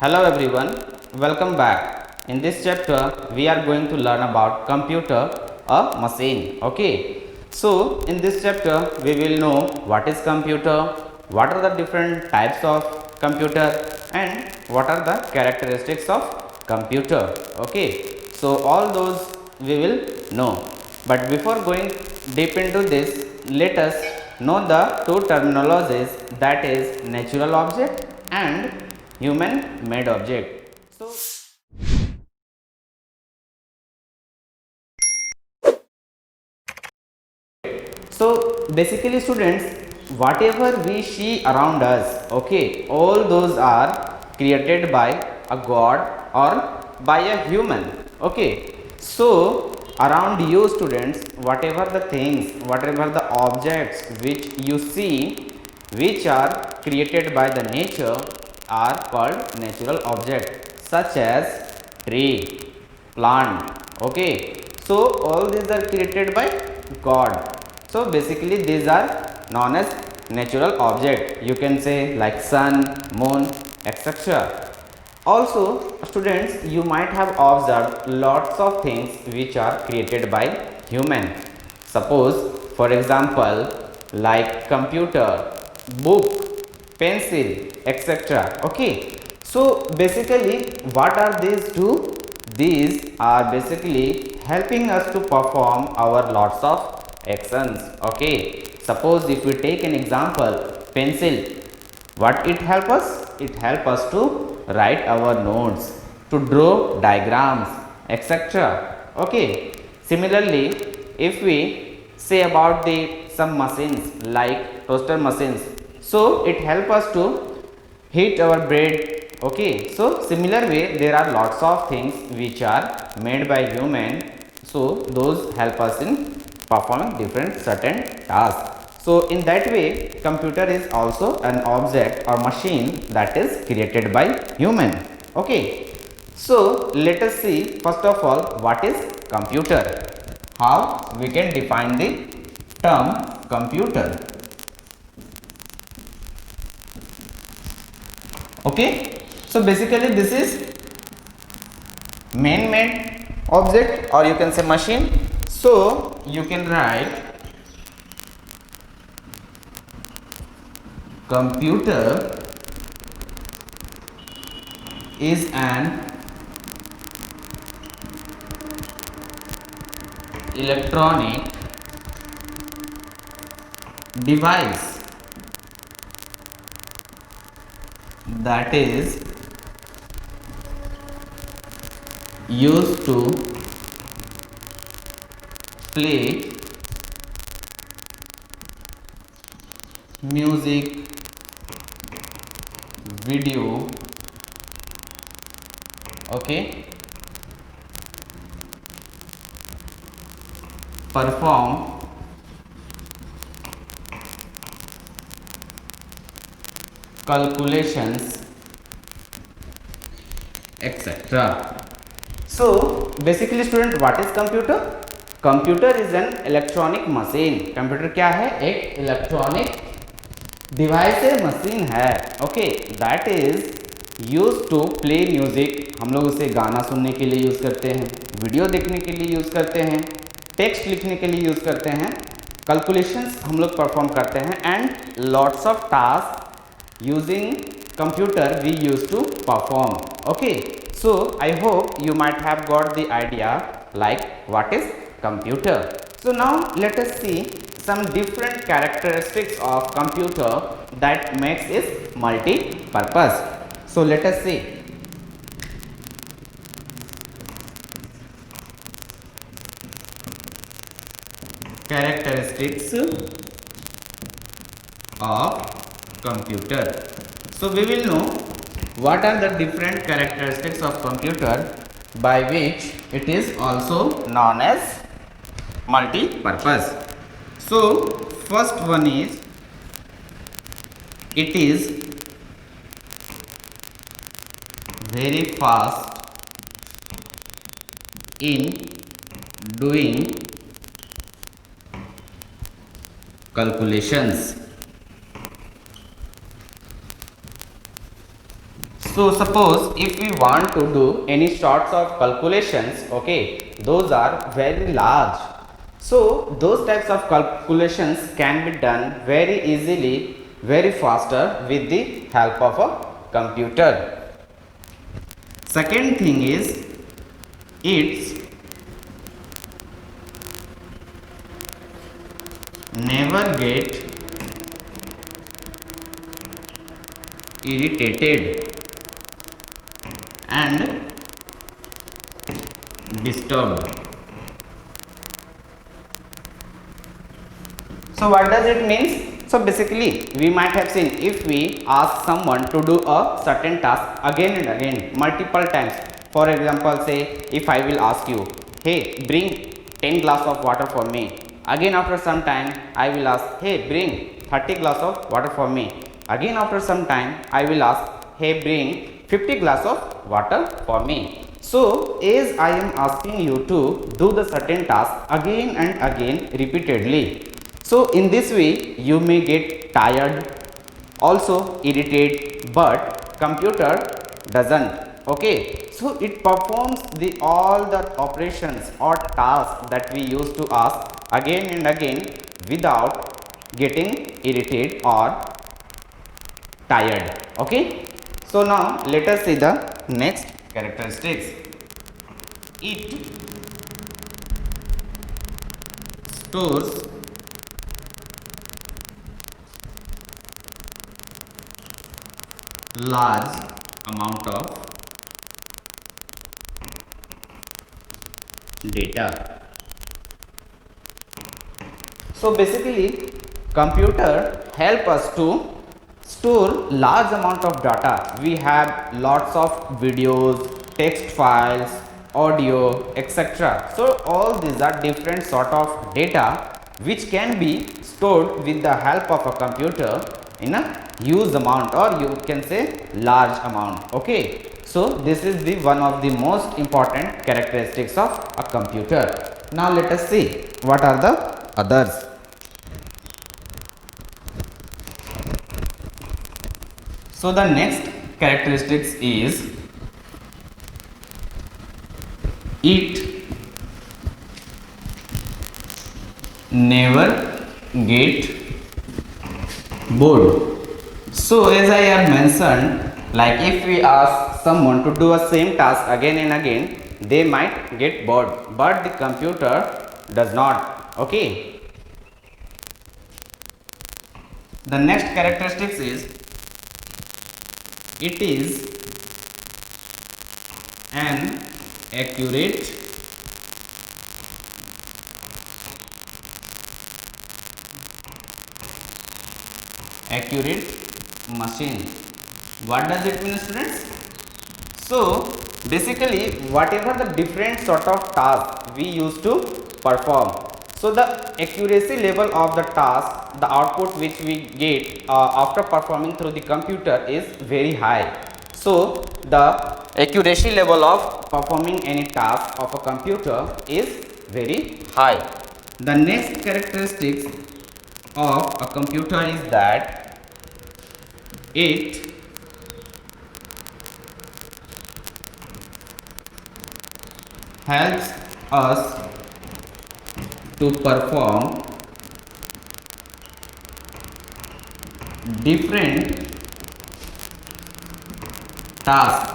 Hello everyone, welcome back. In this chapter, we are going to learn about computer, a machine. Okay. So in this chapter, we will know what is computer, what are the different types of computer, and what are the characteristics of computer. Okay. So all those we will know. But before going deep into this, let us know the two terminologies, that is natural object and human made object. So basically students, whatever we see around us, okay, all those are created by a god or by a human. Okay, so around you students, whatever the things, whatever the objects which you see, which are created by the nature, are called natural object, such as tree, plant. Okay, so all these are created by god. So basically these are known as natural object, you can say, like sun, moon, etc. Also students, you might have observed lots of things which are created by human. Suppose for example, like computer, book, pencil, etc. Okay, so basically what are these two? These are basically helping us to perform our lots of actions. Okay, suppose if we take an example, pencil, what it help us? It help us to write our notes, to draw diagrams, etc. Okay, similarly if we say about the some machines like toaster machines, so it help us to heat our bread. Okay, so similar way there are lots of things which are made by human, so those help us in performing different certain tasks. So in that way, computer is also an object or machine that is created by human. Okay, so let us see first of all what is computer, how we can define the term computer. Okay, so basically this is man-made object or you can say machine. So you can write computer is an electronic device that is used to play music, video, okay, perform calculations, etc. So basically student, what is computer? Computer is an electronic machine. Computer क्या है? एक electronic device है, machine है. Okay, that is use to play music. हम लोग उसे गाना सुनने के लिए यूज करते हैं, वीडियो देखने के लिए यूज करते हैं, टेक्स्ट लिखने के लिए यूज करते हैं, कैलकुलेशंस हम लोग परफॉर्म करते हैं, and lots of task using computer we use to perform. Okay, so I hope you might have got the idea like what is computer. So now let us see some different characteristics of computer that makes it multi-purpose. So let us see. Characteristics of computer. So we will know what are the different characteristics of computer by which it is also known as multi-purpose. So first one is, it is very fast in doing calculations. So suppose if we want to do any sorts of calculations, okay, those are very large. So those types of calculations can be done very easily, very faster with the help of a computer. Second thing is, it's never get irritated and disturbed. So what does it mean? So basically we might have seen, if we ask someone to do a certain task again and again multiple times, for example say if I will ask you, hey bring 10 glass of water for me, again after some time I will ask, hey bring 30 glass of water for me, again after some time I will ask, hey bring 50 glass of water for me. So as I am asking you to do the certain task again and again repeatedly, so in this way you may get tired, also irritate, but computer doesn't. Okay, so it performs the all the operations or tasks that we used to ask again and again without getting irritated or tired. Okay, so now let us see the next characteristics. It stores large amount of data. So basically computer help us to store large amount of data. We have lots of videos, text files, audio, etc. So all these are different sort of data which can be stored with the help of a computer in a huge amount, or you can say large amount. Okay, so this is the one of the most important characteristics of a computer. Now let us see what are the others. So the next characteristics is, it never get bored. So as I have mentioned, like if we ask someone to do a same task again and again, they might get bored, but the computer does not. Okay. The next characteristics is, it is an accurate machine. What does it mean, students? So basically whatever the different sort of task we used to perform, so the accuracy level of the task, the output which we get after performing through the computer is very high. So the accuracy level of performing any task of a computer is very high. The next characteristics of a computer is that it helps us to perform different tasks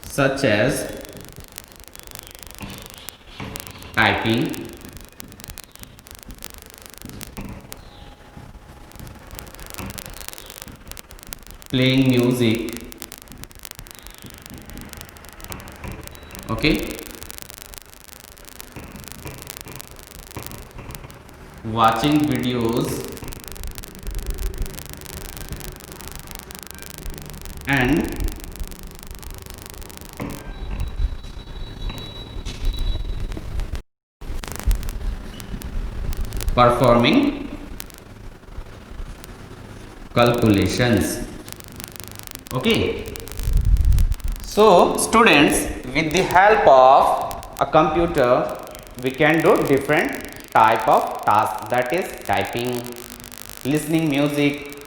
such as typing, playing music, okay, watching videos, and performing calculations. Okay, so students, with the help of a computer we can do different type of tasks, that is typing, listening music,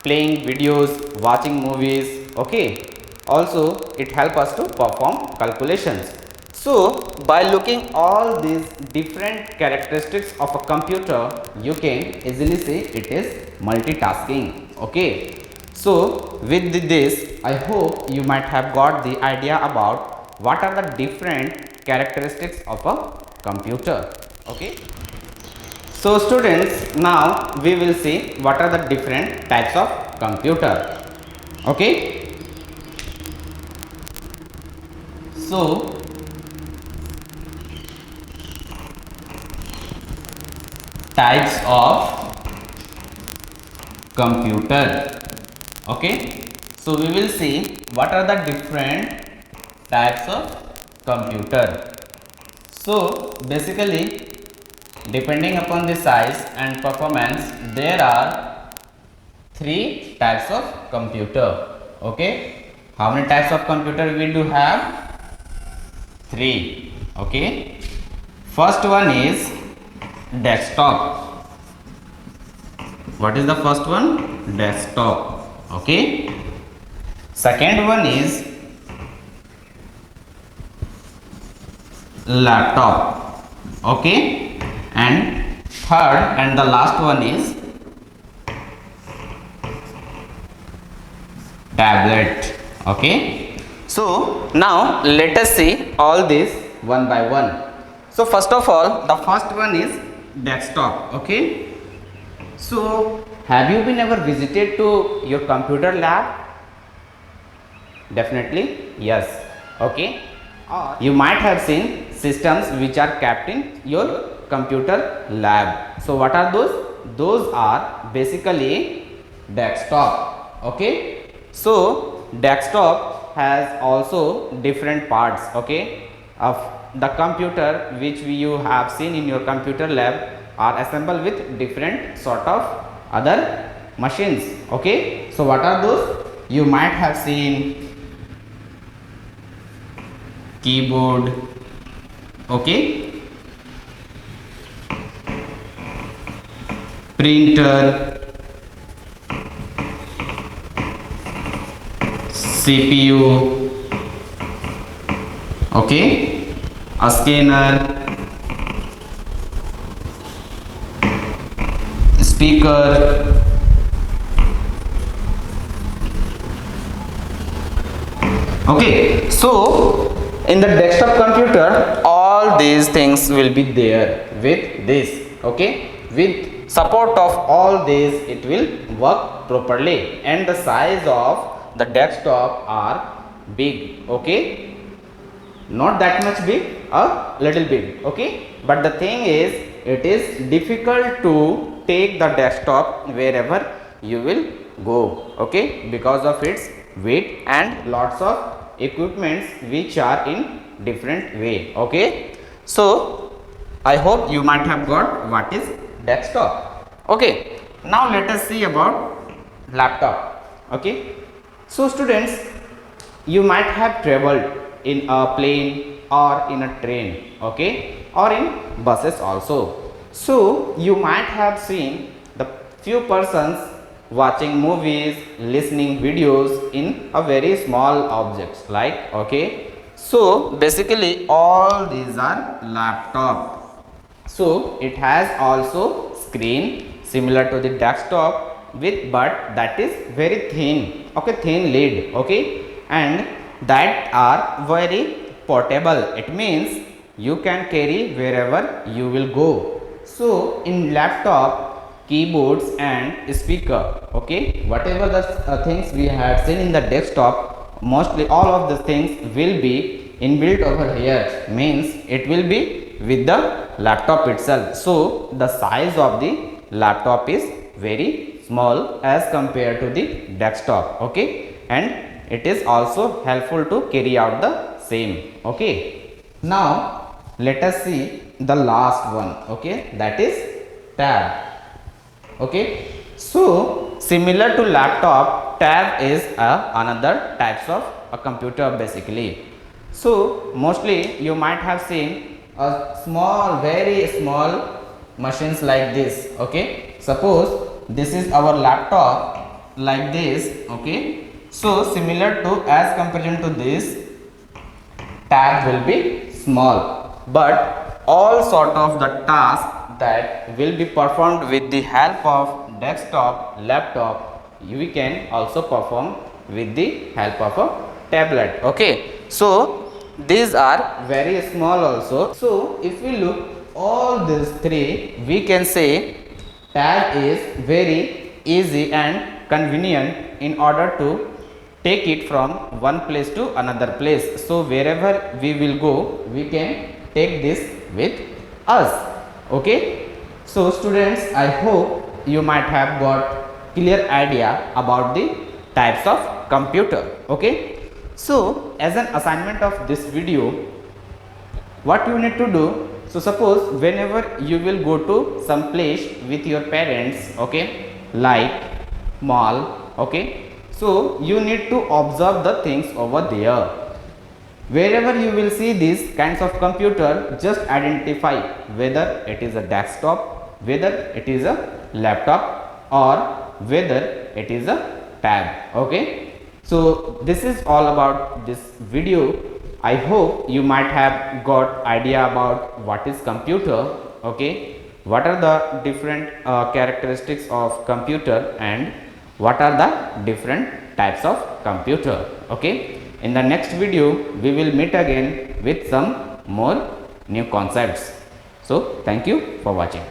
playing videos, watching movies, okay. Also it helps us to perform calculations. So by looking all these different characteristics of a computer, you can easily say it is multitasking, okay. So with this, I hope you might have got the idea about what are the different characteristics of a computer, okay. So students, now we will see what are the different types of computer, okay. So types of computer, okay. So we will see what are the different types of computer. So basically, depending upon the size and performance, there are three types of computer, okay. How many types of computer we do have? Three, okay. First one is desktop. What is the first one? Desktop, okay. Second one is laptop, okay. And third and the last one is tablet, okay. So now let us see all these one by one. So first of all, the first one is desktop, okay. So have you been ever visited to your computer lab? Definitely yes, okay. Or you might have seen systems which are kept in your computer lab. So what are those? Those are basically desktop, okay. So desktop has also different parts, okay, of the computer which you have seen in your computer lab are assembled with different sort of other machines, okay. So what are those? You might have seen keyboard, okay, printer, CPU, okay, a scanner, speaker, okay. So in the desktop computer, all these things will be there with this, okay. With support of all these, it will work properly, and the size of the desktop are big, okay. Not that much big, a little big, okay. But the thing is, it is difficult to take the desktop wherever you will go, okay, because of its weight and lots of equipments which are in different way, okay. So I hope you might have got what is desktop, okay. Now let us see about laptop, okay. So students, you might have traveled in a plane or in a train, okay, or in buses also. So you might have seen the few persons watching movies, listening videos in a very small objects like, okay. So basically all these are laptop. So it has also screen similar to the desktop with, but that is very thin, okay, thin lid, okay, and that are very portable. It means you can carry wherever you will go. So in laptop, keyboards and speaker, okay, whatever the things we had seen in the desktop, mostly all of the things will be inbuilt over here, means it will be with the laptop itself. So the size of the laptop is very small as compared to the desktop, okay, and it is also helpful to carry out the same, okay. Now let us see the last one, okay, that is tab, okay. So similar to laptop, tab is another types of a computer basically. So mostly you might have seen a small, very small machines like this, okay. Suppose this is our laptop like this. Okay, so similar to, as comparison to this, tab will be small, but all sort of the task that will be performed with the help of desktop, laptop, we can also perform with the help of a tablet. Okay, so these are very small also. So if we look all these three, we can say tab is very easy and convenient in order to take it from one place to another place. So wherever we will go, we can take this with us. Okay, so students, I hope you might have got clear idea about the types of computer. Okay, so as an assignment of this video, what you need to do, so suppose whenever you will go to some place with your parents, okay, like mall, okay, so you need to observe the things over there. Wherever you will see these kinds of computer, just identify whether it is a desktop, whether it is a laptop, or whether it is a tab. Okay, so this is all about this video. I hope you might have got idea about what is computer. Okay, what are the different characteristics of computer and what are the different types of computer. Okay, in the next video we will meet again with some more new concepts. So thank you for watching.